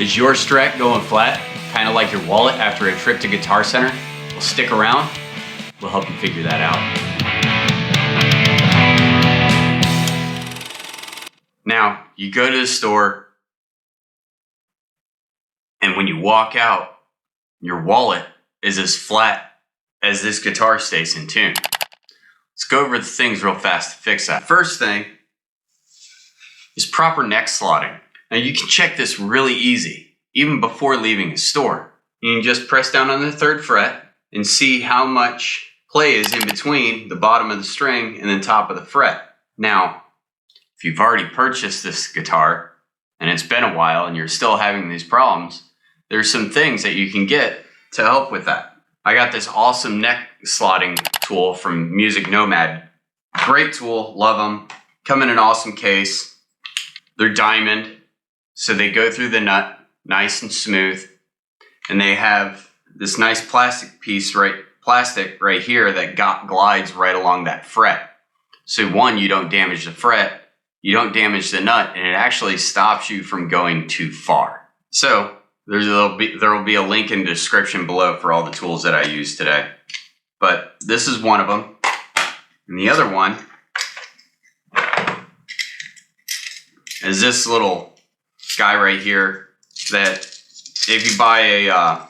Is your Strat going flat? Kind of like your wallet after a trip to Guitar Center? Well, stick around. We'll help you figure that out. Now, you go to the store, and when you walk out, your wallet is as flat as this guitar stays in tune. Let's go over the things real fast to fix that. First thing is proper neck slotting. Now you can check this really easy, even before leaving a store. You can just press down on the 3rd fret and see how much play is in between the bottom of the string and the top of the fret. Now, if you've already purchased this guitar and it's been a while and you're still having these problems, there's some things that you can get to help with that. I got this awesome neck slotting tool from Music Nomad. Great tool, love them. Come in an awesome case. They're diamond, so they go through the nut nice and smooth. And they have this nice plastic right here that glides right along that fret. So one, you don't damage the fret, you don't damage the nut, and it actually stops you from going too far. So there will be a link in the description below for all the tools that I use today. But this is one of them. And the other one is this little guy right here that if you buy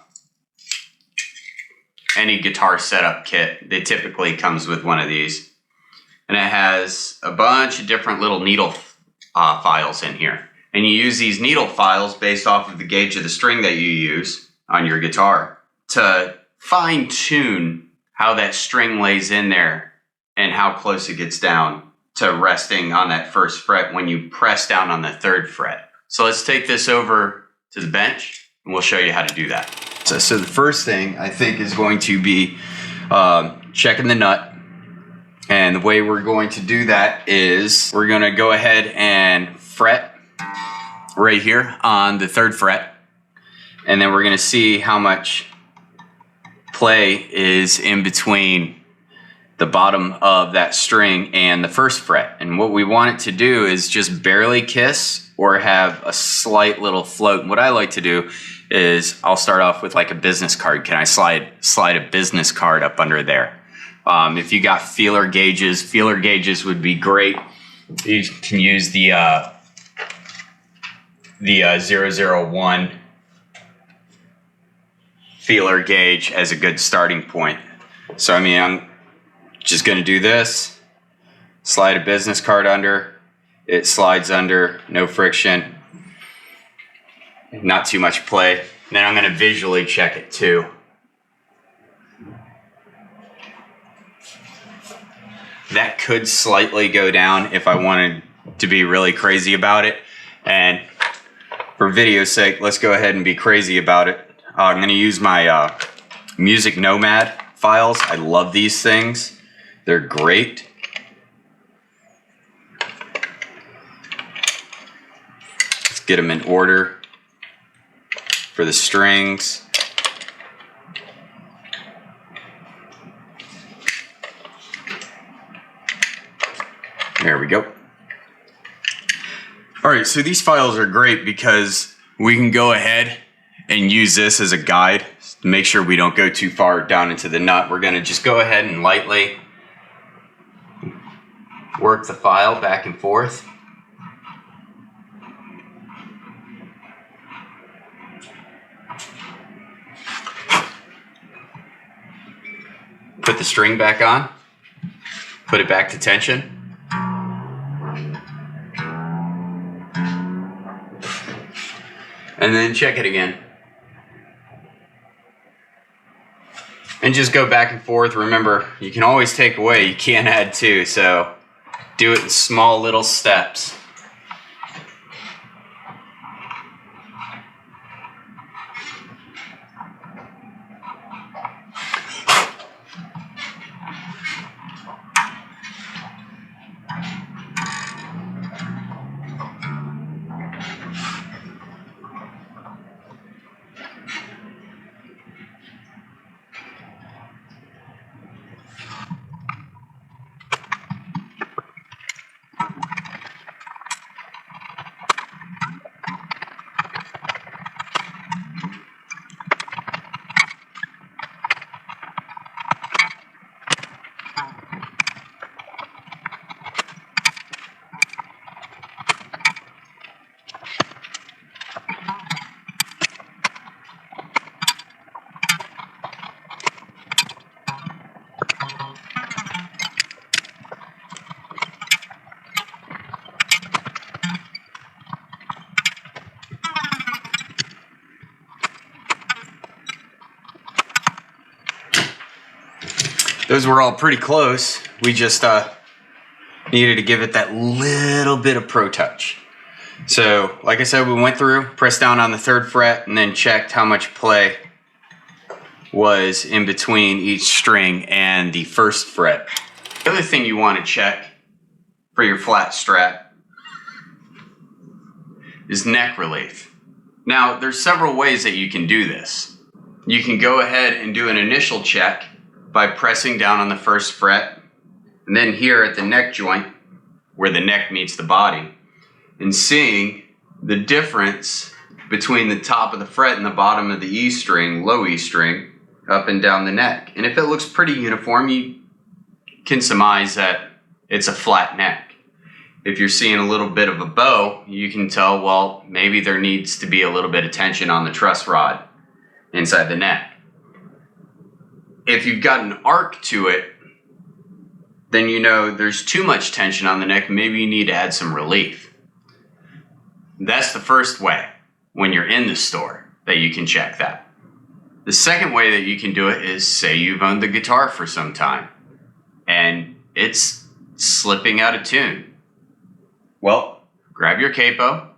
any guitar setup kit, it typically comes with one of these. And it has a bunch of different little needle files in here. And you use these needle files based off of the gauge of the string that you use on your guitar to fine tune how that string lays in there and how close it gets down to resting on that 1st fret when you press down on the 3rd fret. So let's take this over to the bench and we'll show you how to do that. So the first thing I think is going to be checking the nut. And the way we're going to do that is we're going to go ahead and fret right here on the 3rd fret. And then we're going to see how much play is in between the bottom of that string and the 1st fret. And what we want it to do is just barely kiss or have a slight little float. And what I like to do is I'll start off with like a business card. Can I slide a business card up under there? If you got feeler gauges would be great. You can use the 001 feeler gauge as a good starting point. So I mean, I'm just going to do this, slide a business card under, it slides under, no friction, not too much play. Then I'm going to visually check it too. That could slightly go down if I wanted to be really crazy about it. And for video's sake, let's go ahead and be crazy about it. I'm going to use my Music Nomad files. I love these things. They're great. Let's get them in order for the strings. There we go. All right, so these files are great because we can go ahead and use this as a guide to make sure we don't go too far down into the nut. We're going to just go ahead and lightly work the file back and forth. Put the string back on, put it back to tension. And then check it again. And just go back and forth. Remember, you can always take away, you can't add to, so do it in small little steps. Those were all pretty close. We just needed to give it that little bit of pro touch. So, like I said, we went through, pressed down on the 3rd fret, and then checked how much play was in between each string and the 1st fret. The other thing you want to check for your flat Strat is neck relief. Now, there's several ways that you can do this. You can go ahead and do an initial check by pressing down on the 1st fret, and then here at the neck joint, where the neck meets the body, and seeing the difference between the top of the fret and the bottom of the E string, low E string, up and down the neck. And if it looks pretty uniform, you can surmise that it's a flat neck. If you're seeing a little bit of a bow, you can tell, well, maybe there needs to be a little bit of tension on the truss rod inside the neck. If you've got an arc to it, then you know there's too much tension on the neck. Maybe you need to add some relief. That's the first way when you're in the store that you can check that. The second way that you can do it is, say you've owned the guitar for some time and it's slipping out of tune. Well, grab your capo,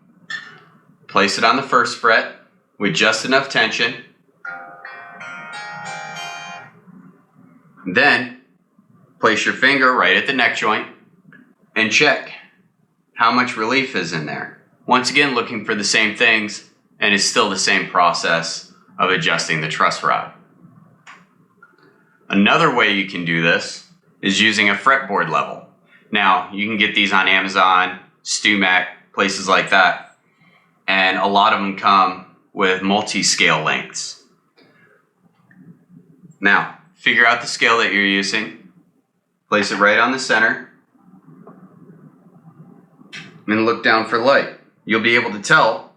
place it on the 1st fret with just enough tension. Then place your finger right at the neck joint and check how much relief is in there. Once again, looking for the same things, and it's still the same process of adjusting the truss rod. Another way you can do this is using a fretboard level. Now, you can get these on Amazon, StewMac, places like that, and a lot of them come with multi-scale lengths. Now, figure out the scale that you're using, place it right on the center, and look down for light. You'll be able to tell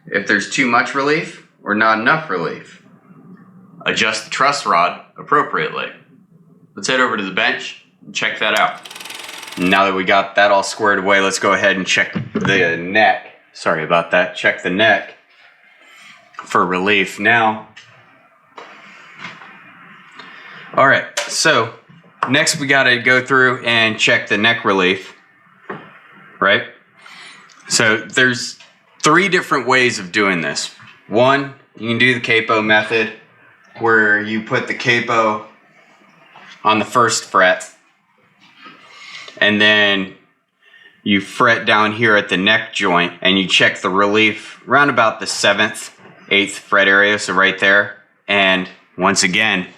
if there's too much relief or not enough relief. Adjust the truss rod appropriately. Let's head over to the bench and check that out. Now that we got that all squared away, let's go ahead and check the neck. Sorry about that. Check the neck for relief. Now, all right, so next we got to go through and check the neck relief, right? So there's 3 different ways of doing this. One, you can do the capo method, where you put the capo on the 1st fret, and then you fret down here at the neck joint, and you check the relief around about the 7th, 8th fret area, so right there. And once again,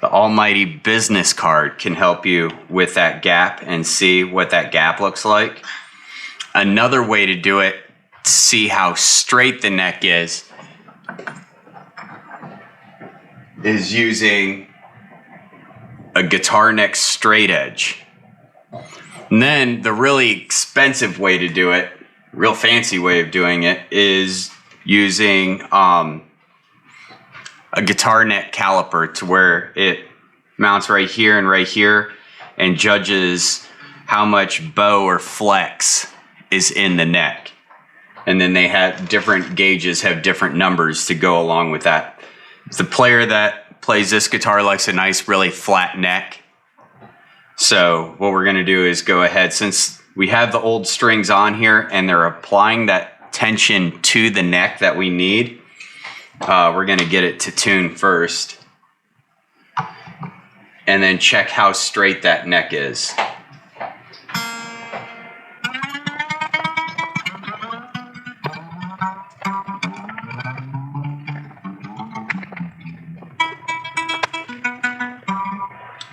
the almighty business card can help you with that gap and see what that gap looks like. Another way to do it, to see how straight the neck is using a guitar neck straight edge. And then the really expensive way to do it, real fancy way of doing it, is using a guitar neck caliper, to where it mounts right here and judges how much bow or flex is in the neck. And then they have different gauges, have different numbers to go along with that. The player that plays this guitar likes a nice, really flat neck. So what we're going to do is go ahead, since we have the old strings on here and they're applying that tension to the neck that we need, we're going to get it to tune first and then check how straight that neck is.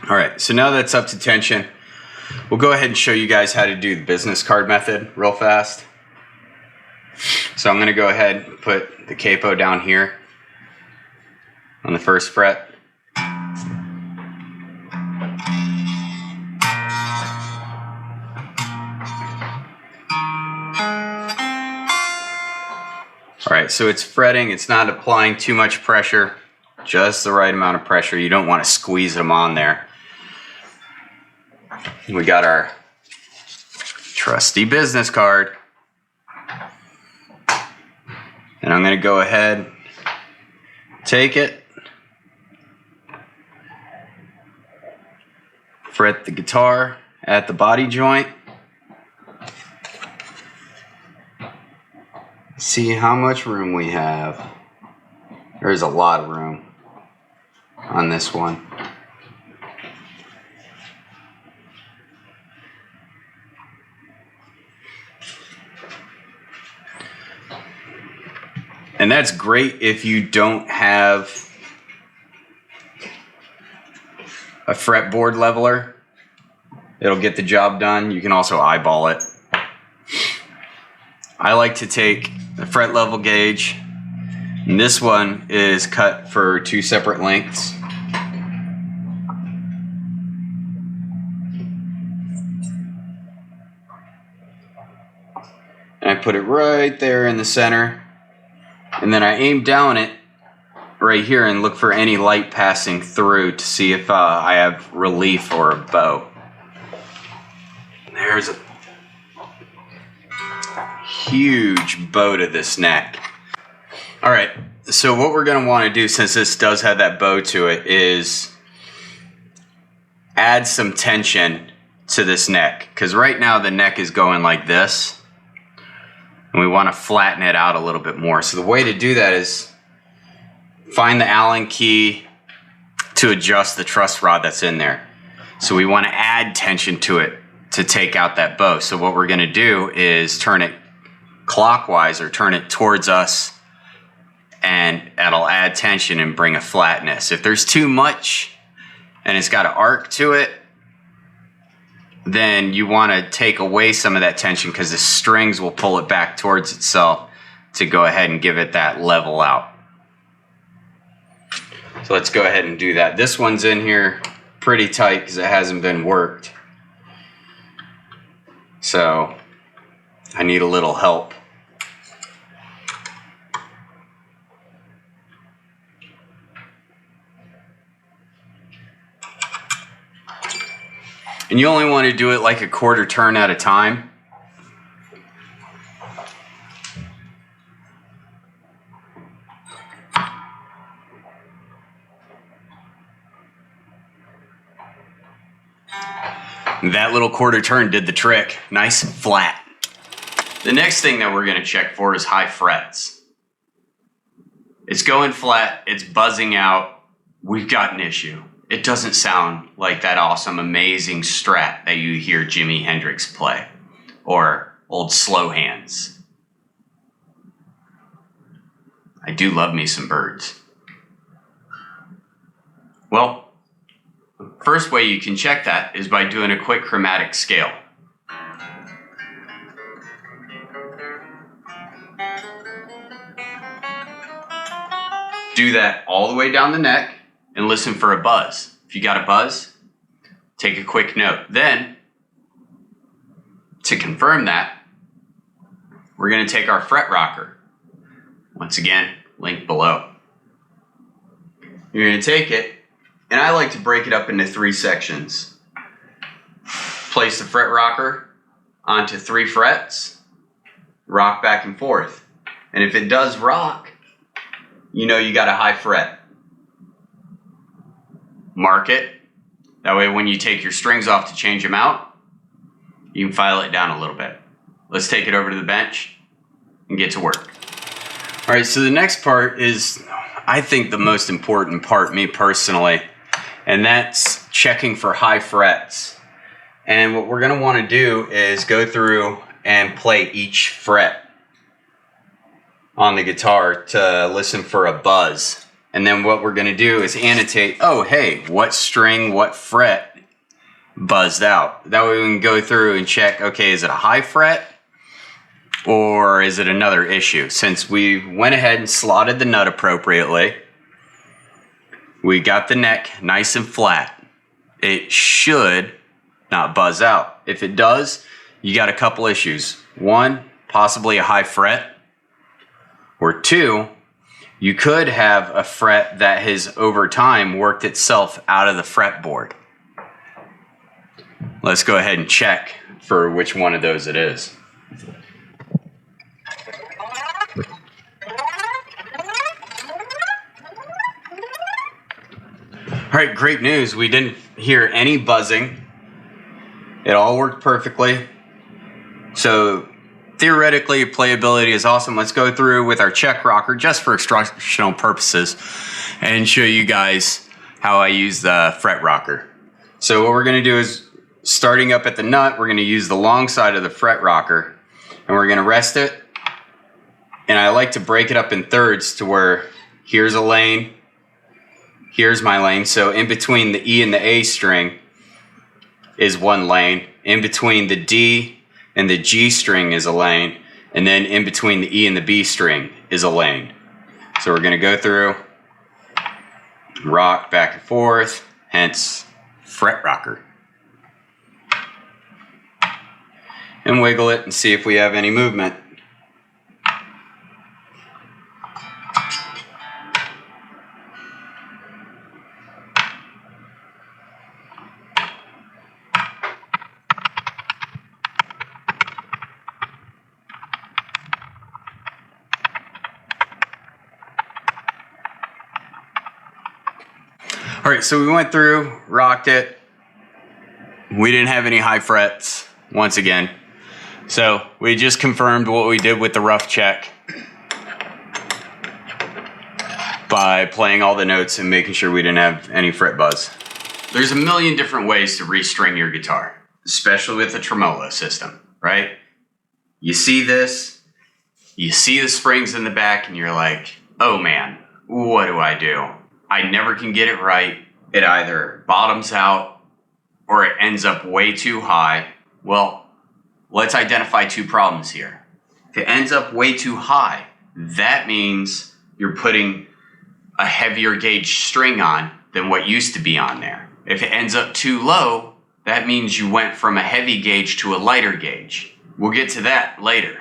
All right, so now that's up to tension, we'll go ahead and show you guys how to do the business card method real fast. So I'm going to go ahead and put the capo down here on the 1st fret. All right, so it's fretting, it's not applying too much pressure, just the right amount of pressure. You don't want to squeeze them on there. We got our trusty business card. And I'm going to go ahead, take it, fret the guitar at the body joint. See how much room we have. There's a lot of room on this one. And that's great if you don't have a fretboard leveler. It'll get the job done. You can also eyeball it. I like to take the fret level gauge, and this one is cut for 2 separate lengths. And I put it right there in the center, and then I aim down it right here and look for any light passing through to see if I have relief or a bow. There's a huge bow to this neck. All right, so what we're going to want to do, since this does have that bow to it, is add some tension to this neck, because right now the neck is going like this, and we want to flatten it out a little bit more. So the way to do that is find the Allen key to adjust the truss rod that's in there. So we want to add tension to it to take out that bow. So what we're going to do is turn it clockwise, or turn it towards us, and that'll add tension and bring a flatness. If there's too much and it's got an arc to it, then you want to take away some of that tension, because the strings will pull it back towards itself to go ahead and give it that level out. So let's go ahead and do that. This one's in here pretty tight because it hasn't been worked. So I need a little help. And you only want to do it like a quarter turn at a time. That little quarter turn did the trick. Nice and flat. The next thing that we're going to check for is high frets. It's going flat, it's buzzing out. We've got an issue. It doesn't sound like that awesome, amazing Strat that you hear Jimi Hendrix play, or old slow hands. I do love me some birds. Well, the first way you can check that is by doing a quick chromatic scale. Do that all the way down the neck and listen for a buzz. If you got a buzz, take a quick note. Then, to confirm that, we're going to take our fret rocker. Once again, link below. You're going to take it, and I like to break it up into 3 sections. Place the fret rocker onto 3 frets, rock back and forth. And if it does rock, you know you got a high fret. Mark it. That way when you take your strings off to change them out, you can file it down a little bit. Let's take it over to the bench and get to work. All right, so the next part is, I think, the most important part, me personally, and that's checking for high frets. And what we're going to want to do is go through and play each fret on the guitar to listen for a buzz. And then what we're going to do is annotate, oh, hey, what string, what fret buzzed out. That way we can go through and check, okay, is it a high fret or is it another issue? Since we went ahead and slotted the nut appropriately, we got the neck nice and flat. It should not buzz out. If it does, you got a couple issues. 1, possibly a high fret. Or 2, you could have a fret that has over time worked itself out of the fretboard. Let's go ahead and check for which one of those it is. All right, great news. We didn't hear any buzzing It all worked perfectly. So theoretically, playability is awesome. Let's go through with our check rocker just for instructional purposes and show you guys how I use the fret rocker. So what we're going to do is, starting up at the nut, we're going to use the long side of the fret rocker and we're going to rest it. And I like to break it up in thirds to where here's a lane, here's my lane. So in between the E and the A string is one lane. In between the D and the G string is a lane. And then in between the E and the B string is a lane. So we're going to go through, rock back and forth, hence fret rocker. And wiggle it and see if we have any movement. All right, so we went through, rocked it. We didn't have any high frets, once again. So we just confirmed what we did with the rough check by playing all the notes and making sure we didn't have any fret buzz. There's a million different ways to restring your guitar, especially with the tremolo system, right? You see this, you see the springs in the back, and you're like, oh man, what do? I never can get it right. It either bottoms out or it ends up way too high. Well, let's identify two problems here. If it ends up way too high, that means you're putting a heavier gauge string on than what used to be on there. If it ends up too low, that means you went from a heavy gauge to a lighter gauge. We'll get to that later.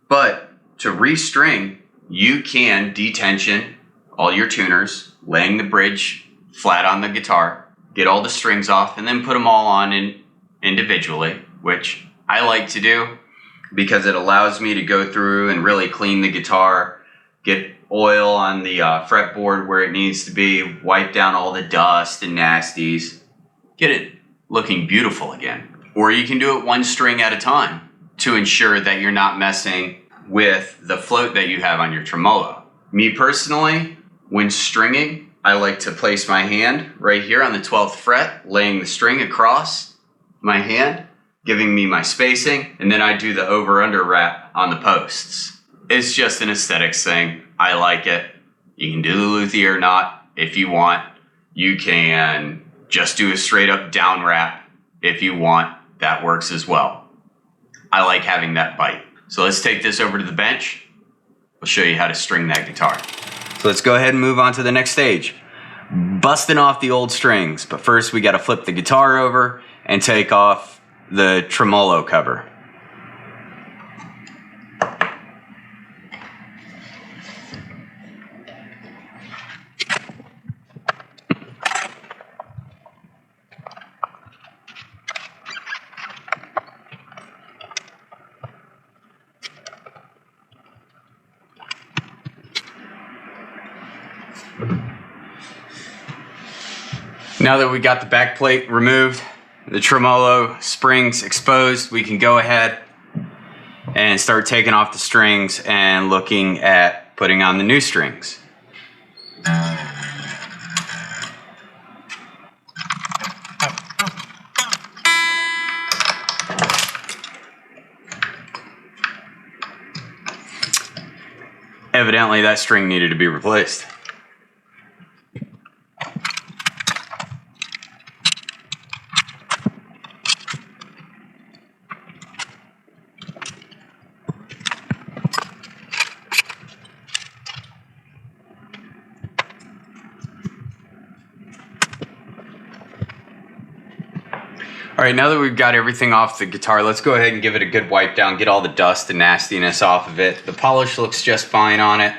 But to restring, you can detension all your tuners, laying the bridge flat on the guitar, get all the strings off, and then put them all on individually, which I like to do because it allows me to go through and really clean the guitar, get oil on the fretboard where it needs to be, wipe down all the dust and nasties, get it looking beautiful again. Or you can do it one string at a time to ensure that you're not messing with the float that you have on your tremolo. Me personally, when stringing, I like to place my hand right here on the 12th fret, laying the string across my hand, giving me my spacing, and then I do the over-under wrap on the posts. It's just an aesthetics thing. I like it. You can do the luthier or not if you want. You can just do a straight up down wrap if you want. That works as well. I like having that bite. So let's take this over to the bench. We'll show you how to string that guitar. So let's go ahead and move on to the next stage. Busting off the old strings, but first we got to flip the guitar over and take off the tremolo cover. Now that we got the back plate removed, the tremolo springs exposed, we can go ahead and start taking off the strings and looking at putting on the new strings. Evidently, that string needed to be replaced. All right, now that we've got everything off the guitar, let's go ahead and give it a good wipe down, get all the dust and nastiness off of it. The polish looks just fine on it.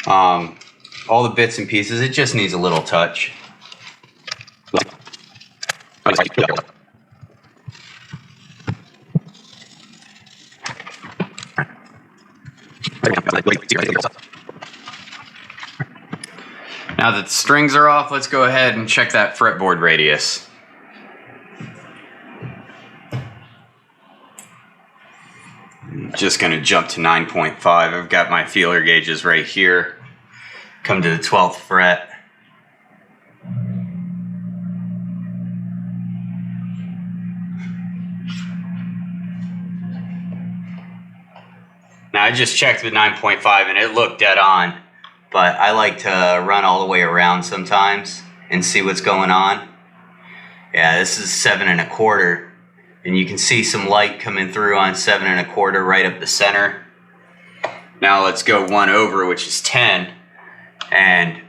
All the bits and pieces, it just needs a little touch. Now that the strings are off, let's go ahead and check that fretboard radius. Just going to jump to 9.5. I've got my feeler gauges right here. Come to the 12th fret. Now I just checked with 9.5 and it looked dead on, but I like to run all the way around sometimes and see what's going on. Yeah, this is 7 1/4, and you can see some light coming through on 7 1/4 right up the center. Now let's go 1 over, which is 10, and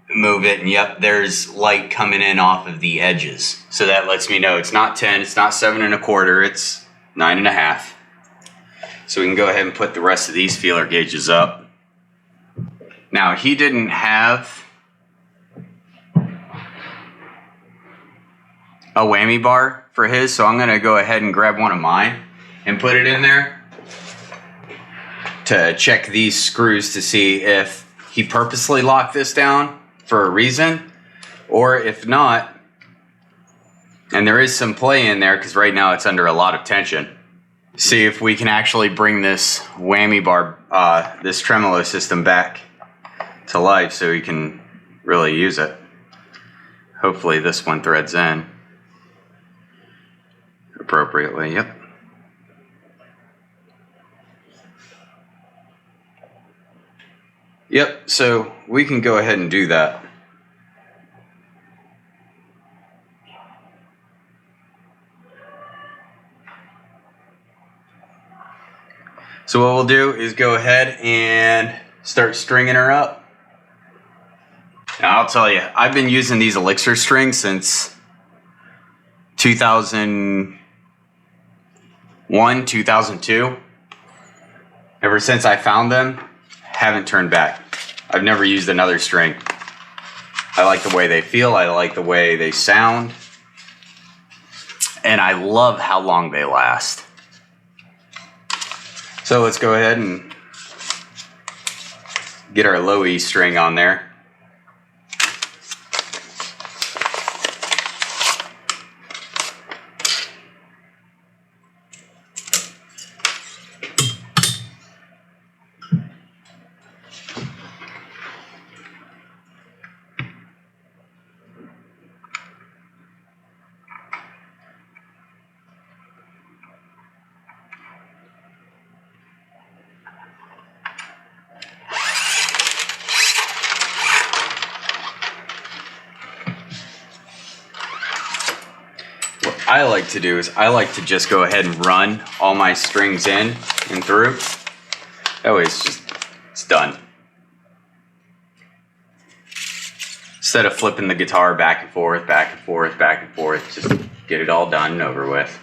move it, and yep, there's light coming in off of the edges. So that lets me know it's not 10, it's not 7 1/4, it's 9 1/2. So we can go ahead and put the rest of these feeler gauges up. Now he didn't have a whammy bar for his, so I'm gonna go ahead and grab one of mine and put it in there to check these screws to see if he purposely locked this down for a reason, or if not, and there is some play in there because right now it's under a lot of tension. See if we can actually bring this whammy bar, this tremolo system back to life so we can really use it. Hopefully this one threads in appropriately. Yep. Yep, so we can go ahead and do that. So what we'll do is go ahead and start stringing her up. Now I'll tell you, I've been using these elixir strings since 2001, 2002. Ever since I found them, haven't turned back. I've never used another string. I like the way they feel, I like the way they sound, and I love how long they last. So let's go ahead and get our low E string on there. I like to do is I like to just go ahead and run all my strings in and through. That way it's done. Instead of flipping the guitar back and forth, back and forth, back and forth, just get it all done and over with.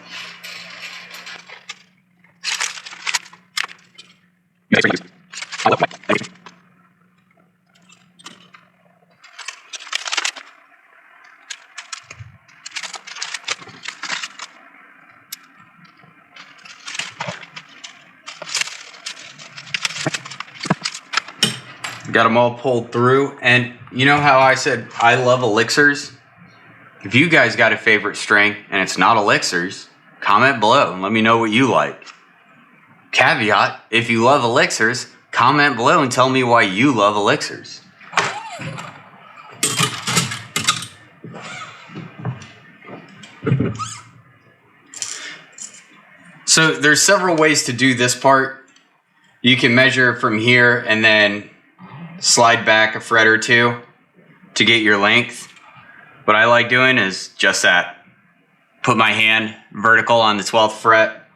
Got them all pulled through, and you know how I said I love elixirs? If you guys got a favorite string and it's not elixirs, comment below and let me know what you like. Caveat, if you love elixirs, comment below and tell me why you love elixirs. So there's several ways to do this part. You can measure from here and then slide back a fret or two to get your length. What I like doing is just that. Put my hand vertical on the 12th fret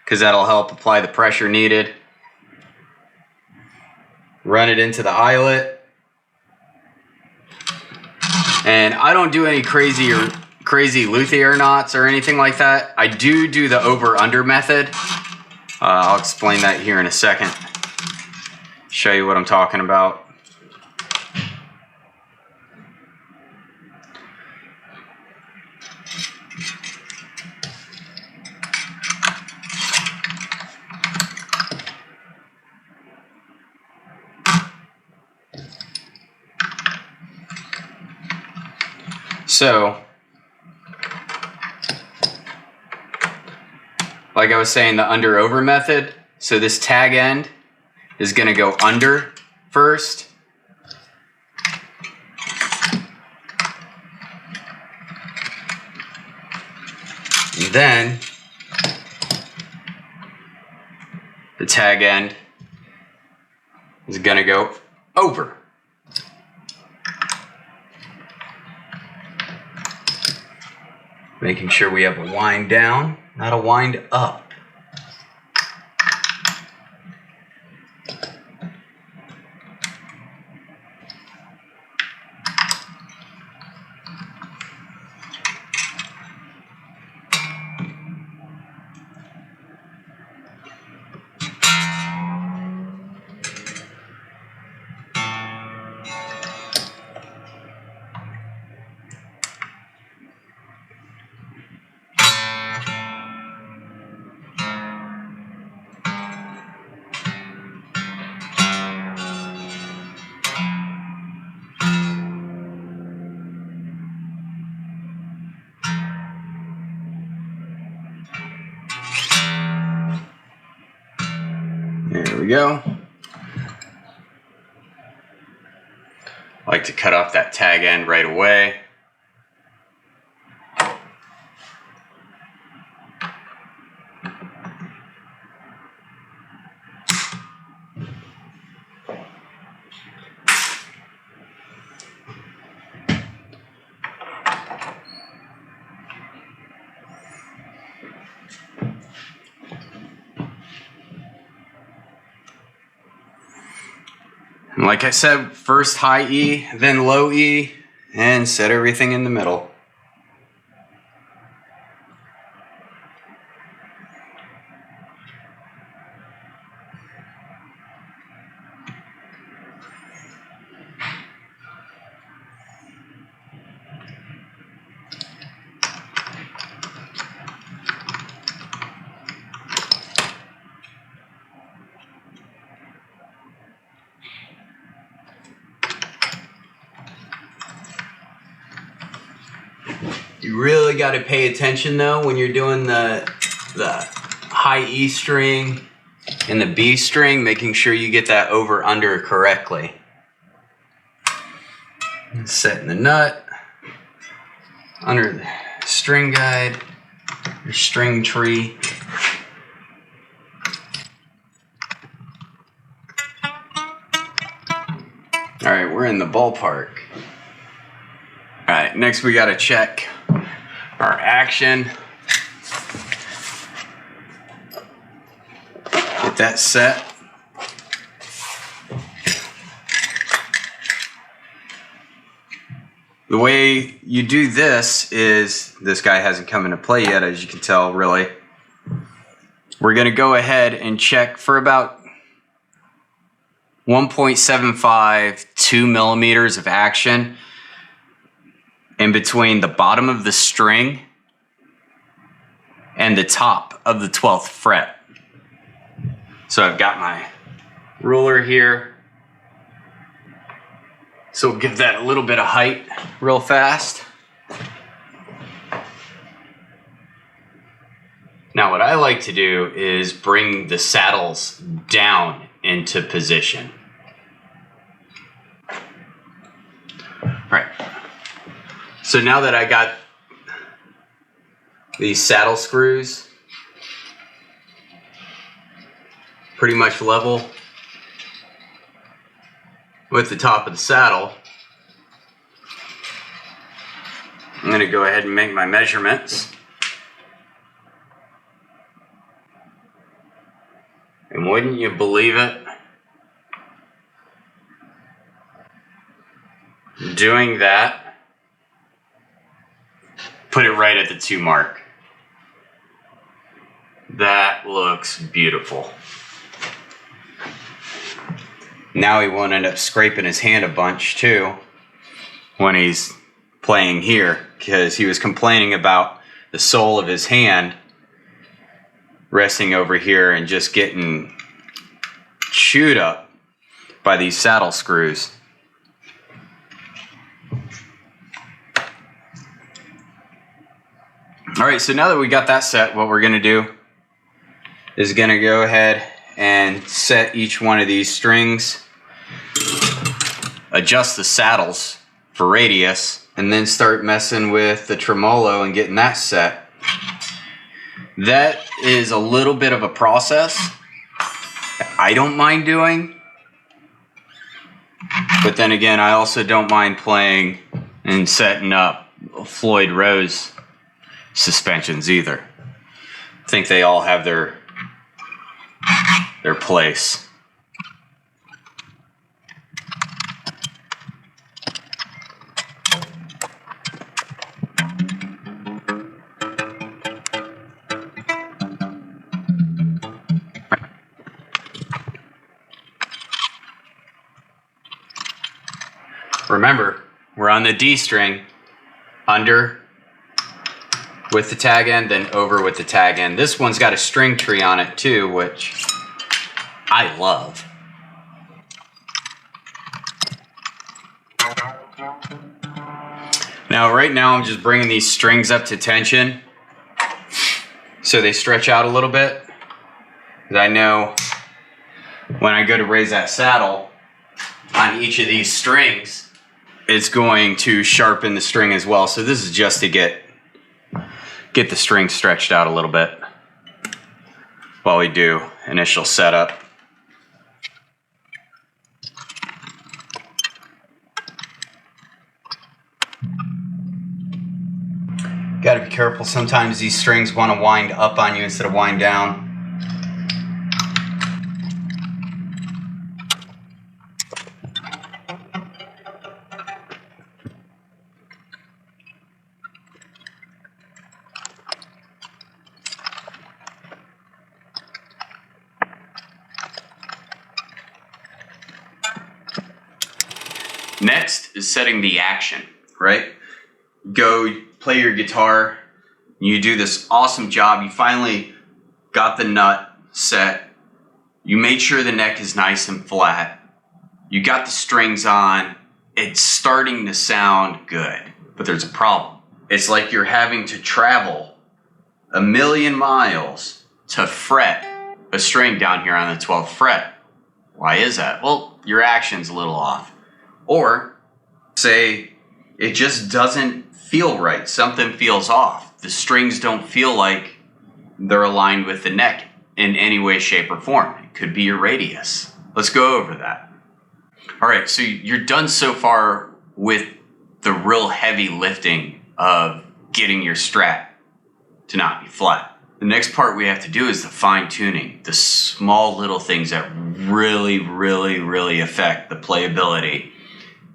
because that'll help apply the pressure needed. Run it into the eyelet. And I don't do any crazy luthier knots or anything like that. I do the over-under method. I'll explain that here in a second. Show you what I'm talking about. So, like like I was saying, the under over method. So this tag end is going to go under first. And then the tag end is going to go over. Making sure we have a wind down, not a wind up. There we go. I like to cut off that tag end right away. And like I said, first high E, then low E, and set everything in the middle. You really got to pay attention though when you're doing the high E string and the B string, making sure you get that over under correctly. Setting the nut under the string guide, your string tree. All right, we're in the ballpark. All right, next we got to check our action. Get that set. The way you do this is, this guy hasn't come into play yet, as you can tell, really. We're going to go ahead and check for about 1.75, 2 millimeters of action in between the bottom of the string and the top of the 12th fret. So I've got my ruler here. So we'll give that a little bit of height real fast. Now what I like to do is bring the saddles down into position. Right. So now that I got these saddle screws pretty much level with the top of the saddle, I'm going to go ahead and make my measurements. And wouldn't you believe it? Doing that, put it right at the 2 mark. That looks beautiful. Now he won't end up scraping his hand a bunch too when he's playing here, because he was complaining about the sole of his hand resting over here and just getting chewed up by these saddle screws. All right, so now that we got that set, what we're going to do is going to go ahead and set each one of these strings, adjust the saddles for radius, and then start messing with the tremolo and getting that set. That is a little bit of a process I don't mind doing, but then again, I also don't mind playing and setting up Floyd Rose suspensions either. I think they all have their place. Remember, we're on the D string, under with the tag end, then over with the tag end. This one's got a string tree on it too, which I love. Now, right now, I'm just bringing these strings up to tension so they stretch out a little bit. Because I know when I go to raise that saddle on each of these strings, it's going to sharpen the string as well. So this is just to get the string stretched out a little bit while we do initial setup. Got to be careful. Sometimes these strings want to wind up on you instead of wind down. Next is setting the action, right? Go play your guitar, you do this awesome job, you finally got the nut set, you made sure the neck is nice and flat, you got the strings on, it's starting to sound good, but there's a problem. It's like you're having to travel 1,000,000 miles to fret a string down here on the 12th fret. Why is that? Well, your action's a little off. Or say it just doesn't feel right. Something feels off. The strings don't feel like they're aligned with the neck in any way, shape, or form. It could be your radius. Let's go over that. All right, so you're done so far with the real heavy lifting of getting your Strat to not be flat. The next part we have to do is the fine tuning, the small little things that really, really, really affect the playability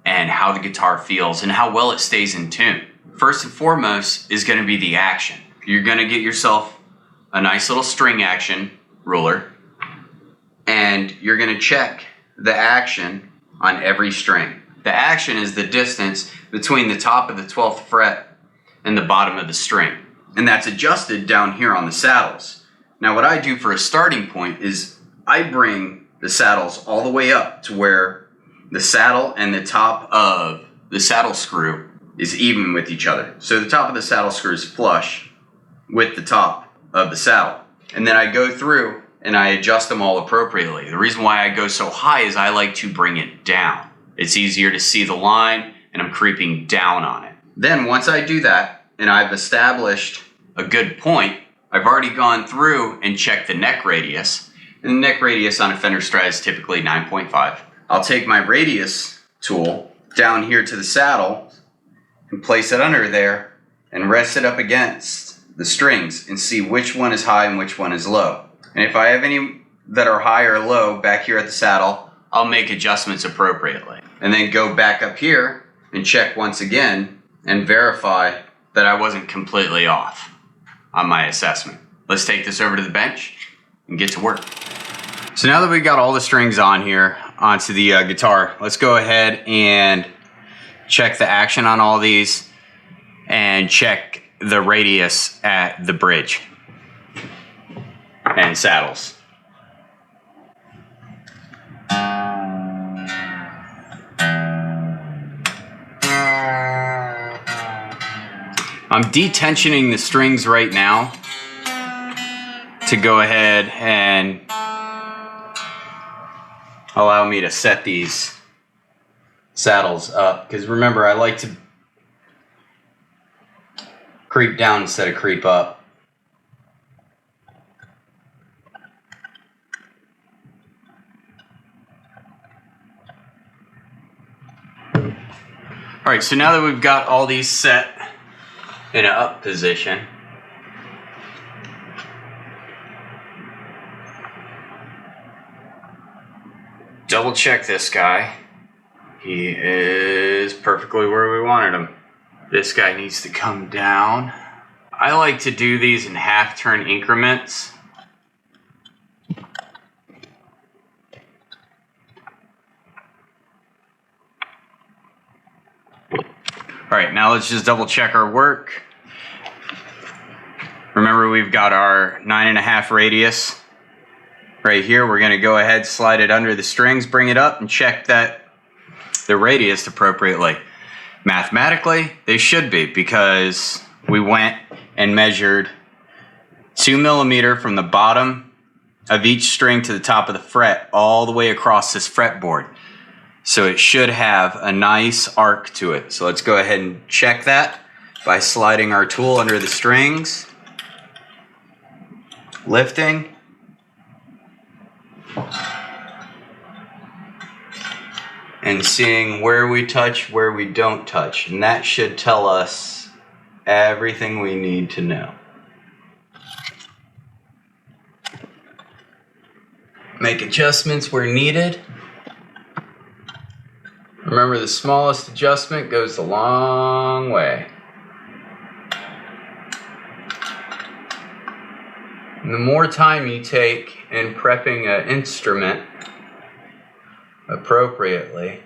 and how the guitar feels and how well it stays in tune. First and foremost is going to be the action. You're going to get yourself a nice little string action ruler, and you're going to check the action on every string. The action is the distance between the top of the 12th fret and the bottom of the string, and that's adjusted down here on the saddles. Now what I do for a starting point is I bring the saddles all the way up to where the saddle and the top of the saddle screw is even with each other. So the top of the saddle screw is flush with the top of the saddle. And then I go through and I adjust them all appropriately. The reason why I go so high is I like to bring it down. It's easier to see the line and I'm creeping down on it. Then once I do that and I've established a good point, I've already gone through and checked the neck radius. And the neck radius on a Fender Strat is typically 9.5. I'll take my radius tool down here to the saddle and place it under there and rest it up against the strings and see which one is high and which one is low. And if I have any that are high or low back here at the saddle, I'll make adjustments appropriately. And then go back up here and check once again and verify that I wasn't completely off on my assessment. Let's take this over to the bench and get to work. So now that we got all the strings on here onto the guitar, let's go ahead and check the action on all these and check the radius at the bridge and saddles. I'm detensioning the strings right now to go ahead and allow me to set these saddles up, because remember, I like to creep down instead of creep up. Alright, so now that we've got all these set in an up position, double check this guy. He is perfectly where we wanted him. This guy needs to come down. I like to do these in half-turn increments. Alright, now let's just double check our work. Remember, we've got our 9.5 radius right here. We're going to go ahead, slide it under the strings, bring it up, and check that the radius appropriately. Mathematically, they should be, because we went and measured 2 millimeters from the bottom of each string to the top of the fret all the way across this fretboard. So it should have a nice arc to it. So let's go ahead and check that by sliding our tool under the strings, lifting, and seeing where we touch, where we don't touch. And that should tell us everything we need to know. Make adjustments where needed. Remember, the smallest adjustment goes a long way. And the more time you take in prepping an instrument appropriately,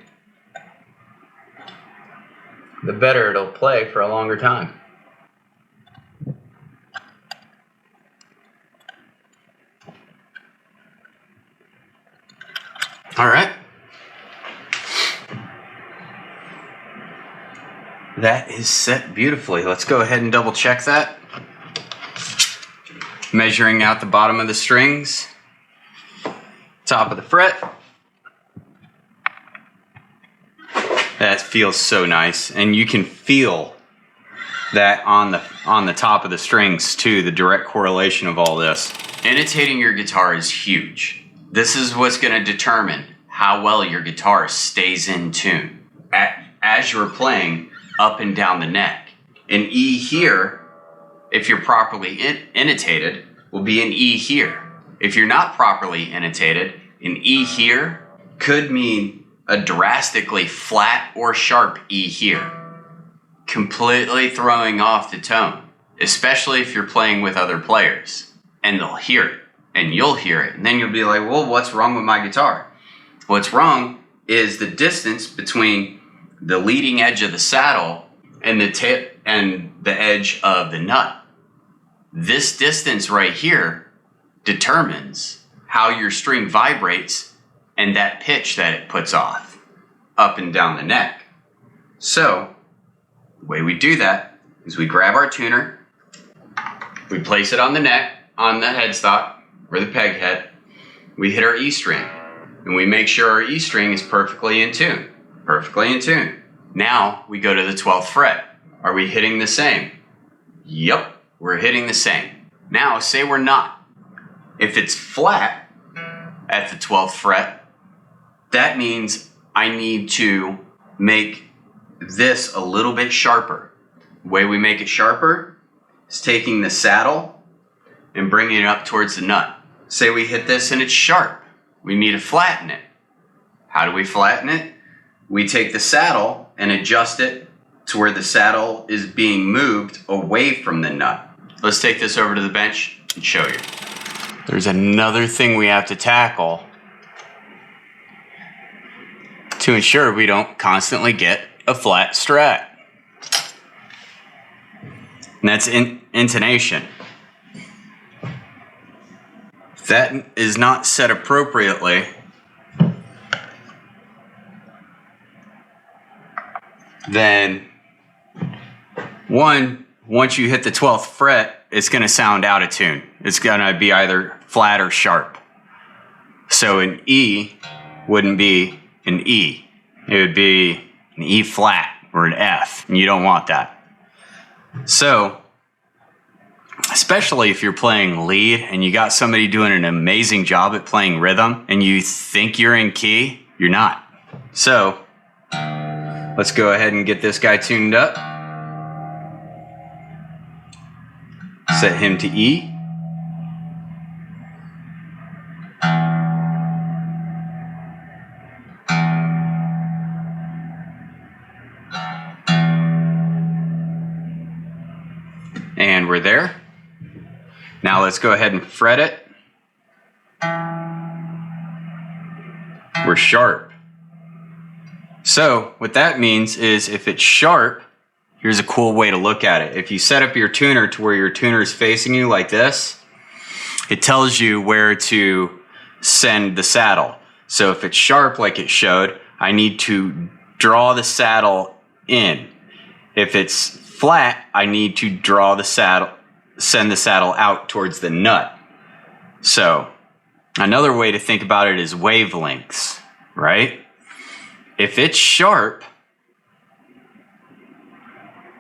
the better it'll play for a longer time. All right. That is set beautifully. Let's go ahead and double check that. Measuring out the bottom of the strings, top of the fret. That feels so nice, and you can feel that on the top of the strings too, the direct correlation of all this. Annotating your guitar is huge. This is what's going to determine how well your guitar stays in tune as you're playing up and down the neck. An E here, if you're properly annotated, will be an E here. If you're not properly annotated, an E here could mean a drastically flat or sharp E here, completely throwing off the tone, especially if you're playing with other players, and they'll hear it, and you'll hear it, and then you'll be like, well, what's wrong with my guitar? What's wrong is the distance between the leading edge of the saddle and the tip and the edge of the nut. This distance right here determines how your string vibrates and that pitch that it puts off up and down the neck. So the way we do that is we grab our tuner, we place it on the neck, on the headstock or the peg head, we hit our E string, and we make sure our E string is perfectly in tune. Perfectly in tune. Now we go to the 12th fret. Are we hitting the same? Yep, we're hitting the same. Now say we're not. If it's flat at the 12th fret, that means I need to make this a little bit sharper. The way we make it sharper is taking the saddle and bringing it up towards the nut. Say we hit this and it's sharp. We need to flatten it. How do we flatten it? We take the saddle and adjust it to where the saddle is being moved away from the nut. Let's take this over to the bench and show you. There's another thing we have to tackle to ensure we don't constantly get a flat Strat. And that's intonation. If that is not set appropriately, then once you hit the 12th fret it's going to sound out of tune. It's going to be either flat or sharp. So an E wouldn't be an E. It would be an E flat or an F, and you don't want that. So, especially if you're playing lead and you got somebody doing an amazing job at playing rhythm and you think you're in key, you're not. So, let's go ahead and get this guy tuned up. Set him to E. And we're there. Now let's go ahead and fret it. We're sharp. So what that means is if it's sharp, here's a cool way to look at it. If you set up your tuner to where your tuner is facing you like this, it tells you where to send the saddle. So if it's sharp like it showed, I need to draw the saddle in. If it's flat, I need to draw the saddle, send the saddle out towards the nut. So another way to think about it is wavelengths, right? If it's sharp,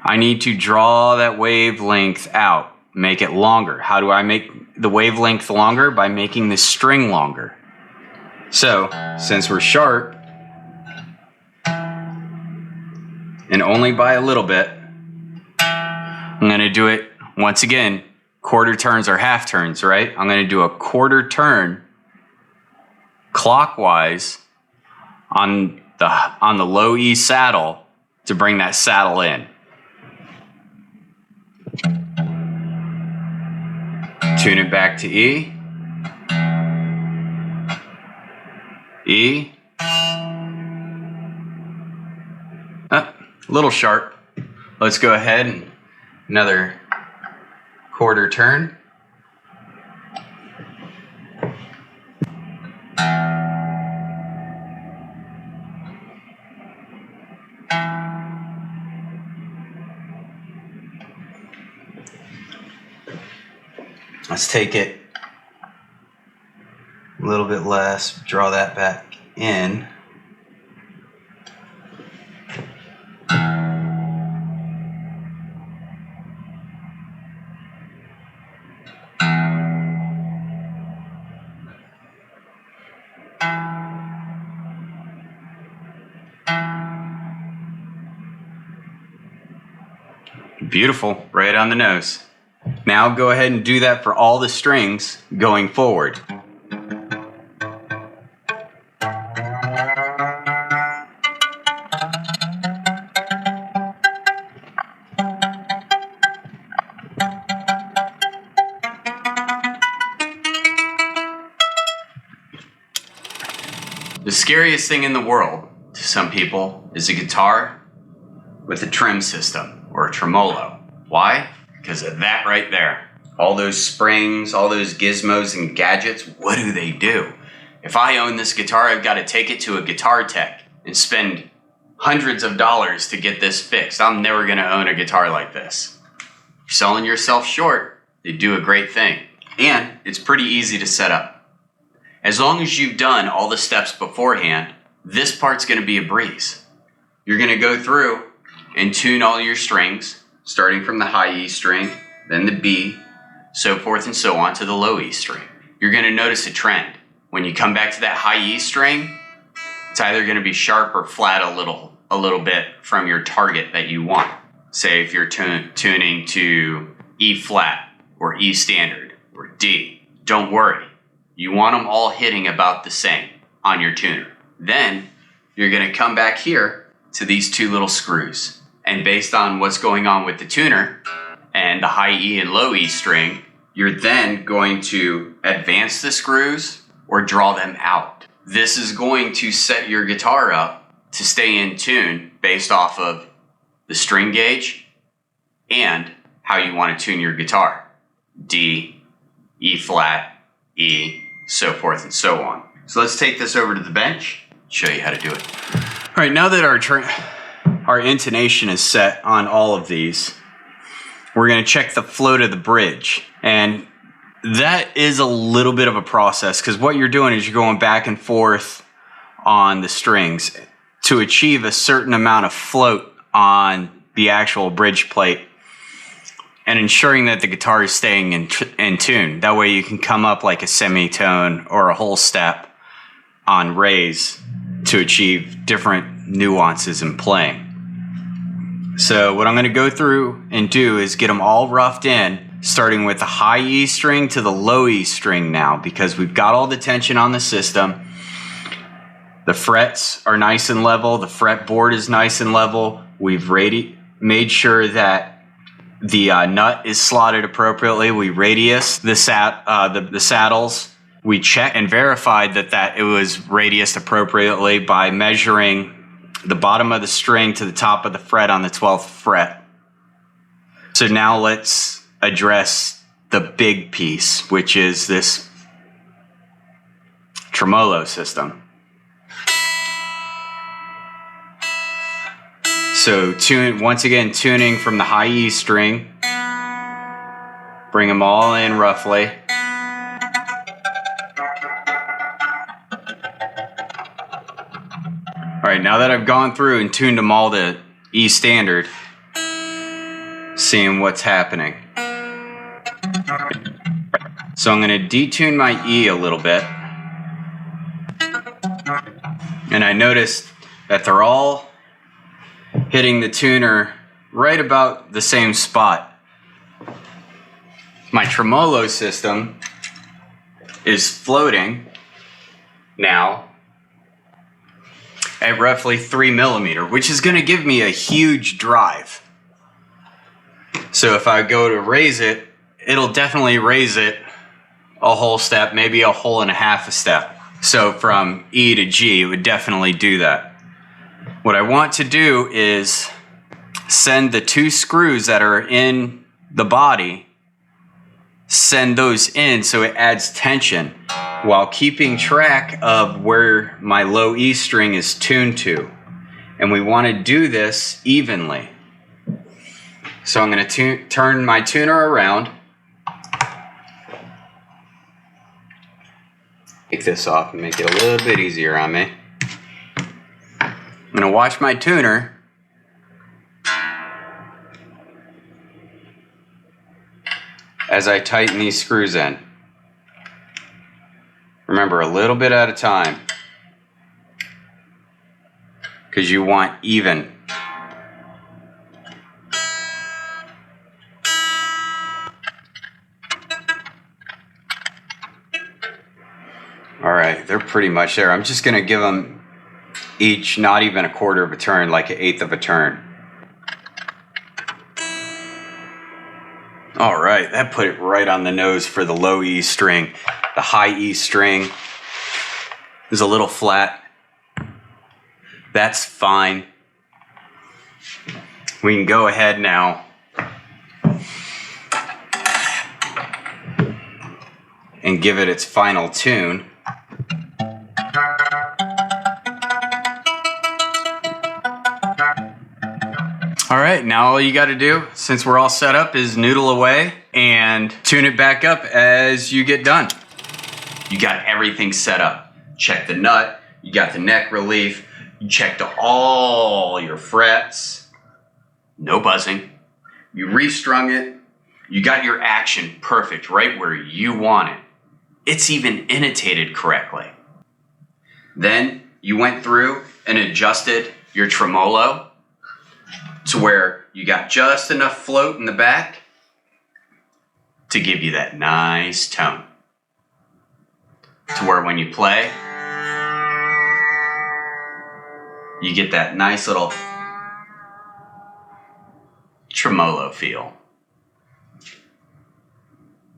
I need to draw that wavelength out, make it longer. How do I make the wavelength longer? By making the string longer. So, since we're sharp, and only by a little bit, I'm going to do it, once again, quarter turns or half turns, right? I'm going to do a quarter turn clockwise on the low E saddle to bring that saddle in. Tune it back to E. E. A little sharp. Let's go ahead and another quarter turn. Let's take it a little bit less, draw that back in. Beautiful, right on the nose. Now go ahead and do that for all the strings going forward. The scariest thing in the world to some people is a guitar with a trem system or a tremolo. Why? Because of that right there. All those springs, all those gizmos and gadgets, what do they do? If I own this guitar, I've got to take it to a guitar tech and spend hundreds of dollars to get this fixed. I'm never going to own a guitar like this. You're selling yourself short, they do a great thing. And it's pretty easy to set up. As long as you've done all the steps beforehand, this part's going to be a breeze. You're going to go through and tune all your strings, starting from the high E string, then the B, so forth and so on to the low E string. You're going to notice a trend. When you come back to that high E string, it's either going to be sharp or flat a little bit from your target that you want. Say if you're tuning to E flat or E standard or D, don't worry. You want them all hitting about the same on your tuner. Then you're going to come back here to these two little screws. And based on what's going on with the tuner and the high E and low E string, you're then going to advance the screws or draw them out. This is going to set your guitar up to stay in tune based off of the string gauge and how you want to tune your guitar. D, E flat, E, so forth and so on. So let's take this over to the bench, show you how to do it. All right, now that our intonation is set on all of these, we're going to check the float of the bridge. And that is a little bit of a process, because what you're doing is you're going back and forth on the strings to achieve a certain amount of float on the actual bridge plate and ensuring that the guitar is staying in tune. That way you can come up like a semitone or a whole step on raise to achieve different nuances in playing. So what I'm going to go through and do is get them all roughed in, starting with the high E string to the low E string now, because we've got all the tension on the system. The frets are nice and level. The fretboard is nice and level. We've made sure that the nut is slotted appropriately. We radius the saddles. We checked and verified that it was radiused appropriately by measuring the bottom of the string to the top of the fret on the 12th fret. So now let's address the big piece, which is this tremolo system. So once again, tuning from the high E string. Bring them all in roughly. All right, now that I've gone through and tuned them all to E standard, seeing what's happening. So I'm going to detune my E a little bit. And I noticed that they're all hitting the tuner right about the same spot. My tremolo system is floating now at roughly 3 millimeter, which is going to give me a huge drive. So if I go to raise it, it'll definitely raise it a whole step, maybe a whole and a half a step. So from E to G, it would definitely do that. What I want to do is send the 2 screws that are in the body, send those in so it adds tension while keeping track of where my low E string is tuned to. And we want to do this evenly. So I'm going to turn my tuner around. Take this off and make it a little bit easier on me. I'm going to watch my tuner as I tighten these screws in. Remember, a little bit at a time, because you want even. All right, they're pretty much there. I'm just going to give them each not even a quarter of a turn, like an eighth of a turn. All right, that put it right on the nose for the low E string. The high E string is a little flat. That's fine. We can go ahead now and give it its final tune. All right, now all you got to do, since we're all set up, is noodle away and tune it back up as you get done. You got everything set up. Check the nut, you got the neck relief, you checked all your frets, no buzzing. You restrung it, you got your action perfect right where you want it. It's even intonated correctly. Then you went through and adjusted your tremolo to where you got just enough float in the back to give you that nice tone. To where when you play, you get that nice little tremolo feel.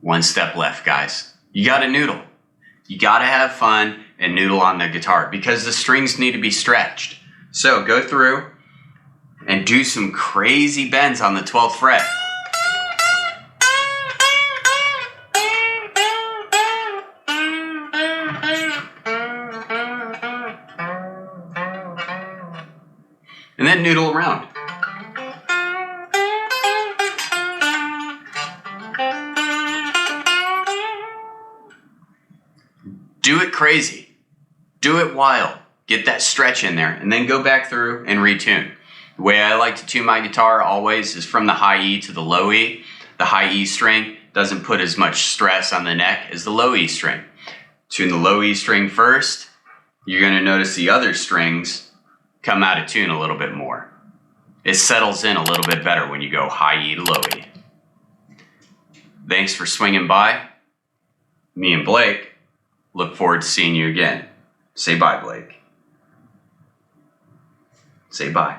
One step left, guys. You gotta noodle. You gotta have fun and noodle on the guitar because the strings need to be stretched. So go through and do some crazy bends on the 12th fret. And then noodle around. crazy. Do it wild. Get that stretch in there and then go back through and retune. The way I like to tune my guitar always is from the high E to the low E. The high E string doesn't put as much stress on the neck as the low E string. Tune the low E string first. You're going to notice the other strings come out of tune a little bit more. It settles in a little bit better when you go high E to low E. Thanks for swinging by. Me and Blake look forward to seeing you again. Say bye, Blake. Say bye.